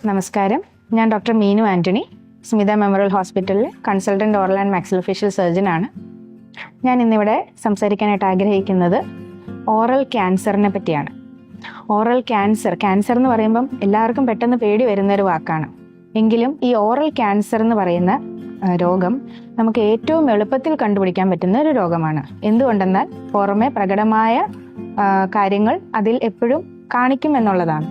നമസ്കാരം. ഞാൻ doctor Meenu Antony, Smitha memorial ഹോസ്പിറ്റലിലെ കൺസൾട്ടൻറ്റ് ഓറൽ ആൻഡ് മാക്സിലോഫേഷ്യൽ സർജനാണ്. ഞാൻ ഇന്നിവിടെ സംസാരിക്കാനായിട്ട് ആഗ്രഹിക്കുന്നത് ഓറൽ ക്യാൻസറിനെ പറ്റിയാണ്. ഓറൽ ക്യാൻസർ എന്ന് പറയുമ്പം എല്ലാവർക്കും പെട്ടെന്ന് പേടി വരുന്നൊരു വാക്കാണ്. എങ്കിലും ഈ ഓറൽ ക്യാൻസർ എന്ന് പറയുന്ന രോഗം നമുക്ക് ഏറ്റവും എളുപ്പത്തിൽ കണ്ടുപിടിക്കാൻ പറ്റുന്ന ഒരു രോഗമാണ്. എന്തുകൊണ്ടെന്നാൽ പുറമെ പ്രകടമായ കാര്യങ്ങൾ അതിൽ എപ്പോഴും കാണിക്കും എന്നുള്ളതാണ്.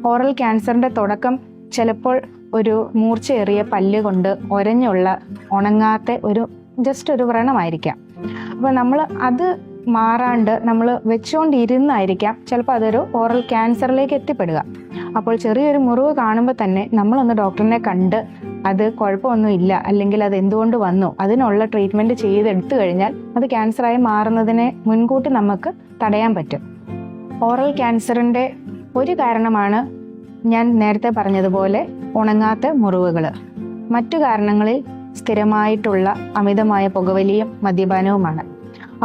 ഓറൽ ക്യാൻസറിൻ്റെ തുടക്കം ചിലപ്പോൾ ഒരു മൂർച്ചയേറിയ പല്ല് കൊണ്ട് ഒരഞ്ഞുള്ള ഉണങ്ങാത്ത ജസ്റ്റ് ഒരു വ്രണമായിരിക്കാം. അപ്പോൾ നമ്മൾ അത് മാറാണ്ട് നമ്മൾ വെച്ചുകൊണ്ടിരുന്നായിരിക്കാം ചിലപ്പോൾ അതൊരു ഓറൽ ക്യാൻസറിലേക്ക് എത്തിപ്പെടുക. അപ്പോൾ ചെറിയൊരു മുറിവ് കാണുമ്പോൾ തന്നെ നമ്മളൊന്ന് ഡോക്ടറിനെ കണ്ട് അത് കുഴപ്പമൊന്നുമില്ല, അല്ലെങ്കിൽ അത് എന്തുകൊണ്ട് വന്നു, അതിനുള്ള ട്രീറ്റ്മെൻറ്റ് ചെയ്തെടുത്തു കഴിഞ്ഞാൽ അത് ക്യാൻസറായി മാറുന്നതിനെ മുൻകൂട്ടി നമുക്ക് തടയാൻ പറ്റും. ഓറൽ ക്യാൻസറിൻ്റെ ഒരു കാരണമാണ് ഞാൻ നേരത്തെ പറഞ്ഞതുപോലെ ഉണങ്ങാത്ത മുറിവുകൾ. മറ്റു കാരണങ്ങളിൽ സ്ഥിരമായിട്ടുള്ള അമിതമായ പുകവലിയും മദ്യപാനവുമാണ്.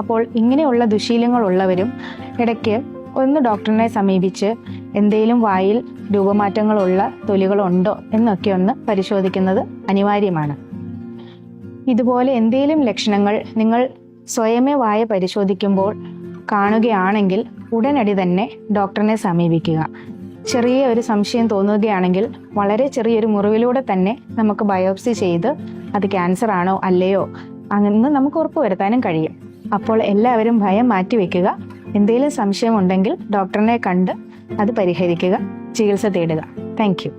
അപ്പോൾ ഇങ്ങനെയുള്ള ദുശീലങ്ങളുള്ളവരും ഇടയ്ക്ക് ഒന്ന് ഡോക്ടറിനെ സമീപിച്ച് എന്തെങ്കിലും വായിൽ രൂപമാറ്റങ്ങളുള്ള തൊലികളുണ്ടോ എന്നൊക്കെ ഒന്ന് പരിശോധിക്കുന്നത് അനിവാര്യമാണ്. ഇതുപോലെ എന്തെങ്കിലും ലക്ഷണങ്ങൾ നിങ്ങൾ സ്വയമേ വായ പരിശോധിക്കുമ്പോൾ കാണുകയാണെങ്കിൽ ഉടനടി തന്നെ ഡോക്ടറിനെ സമീപിക്കുക. ചെറിയ ഒരു സംശയം തോന്നുകയാണെങ്കിൽ വളരെ ചെറിയൊരു മുറിവിലൂടെ തന്നെ നമുക്ക് ബയോപ്സി ചെയ്ത് അത് ക്യാൻസർ ആണോ അല്ലയോ അങ്ങനെ നമുക്ക് ഉറപ്പുവരുത്താനും കഴിയും. അപ്പോൾ എല്ലാവരും ഭയം മാറ്റിവെക്കുക. എന്തെങ്കിലും സംശയമുണ്ടെങ്കിൽ ഡോക്ടറിനെ കണ്ട് അത് പരിഹരിക്കുക, ചികിത്സ തേടുക. Thank you.